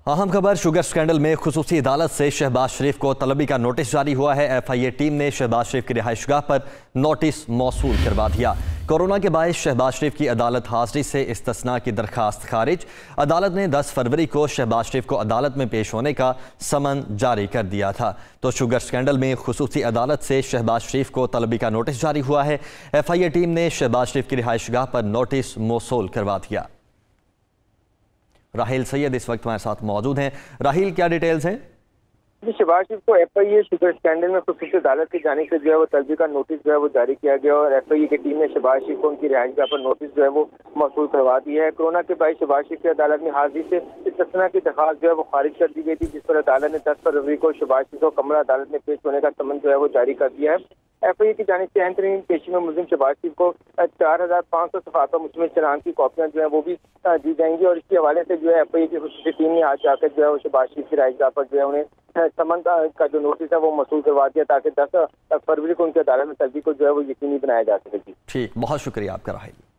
अहम खबर sugar scandal में खुसूसी अदालत से शहबाज शरीफ को तलबी का नोटिस जारी हुआ है। FIA टीम ने शहबाज शरीफ की रिहाइशगाह पर नोटिस मौसूल करवा दिया। कोरोना के बायस शहबाज शरीफ की अदालत हाजिरी से इस्तिस्ना की दरखास्त खारिज। अदालत ने 10 फरवरी को शहबाज शरीफ को अदालत में पेश होने का समन जारी कर दिया था। तो शुगर स्कैंडल में खुसूसी अदालत से शहबाज शरीफ को तलबी का नोटिस जारी हुआ है। FIA टीम ने शहबाज शरीफ की रिहाइशगाह पर नोटिस मौसूल करवा दिया। राहिल सैयद इस वक्त हमारे साथ मौजूद हैं। राहिल, क्या डिटेल्स हैं? शहबाज शरीफ को FIA शुगर स्कैंडल में खुसूसी अदालत की जानिब से जो है वो तलबी का नोटिस जो है वो जारी किया गया और FIA की टीम ने शहबाज शरीफ को उनकी रिहाइशगाह पर नोटिस जो है वो मौसूल करवा दी है। कोरोना के बायस शहबाज शरीफ की अदालत में हाजिरी से इस्तिस्ना की दरखास्त जो है वो खारिज कर दी गई थी, जिस पर अदालत ने 10 फरवरी को शहबाज शरीफ को कमरा अदालत में पेश होने का समन जो है वो जारी कर दिया है। FIA की जानिब से अहम पेशी में मुलजिम शहबाज शरीफ को 4500 सफात मुश्तमिल चालान की कॉपियां जो है वो भी दी जाएंगी और इसके हवाले से जो है FIA की खुसूसी टीम ने आज जाकर जो है वो शहबाज शरीफ की रिहाइशगाह पर जो है उन्हें समन का जो नोटिस है वो मौसूल करवा दिया ताकि 10 फरवरी को उनकी अदालत में तलबी को जो है वो यकीनी बनाया जा सके। ठीक, बहुत शुक्रिया आपका राहिल।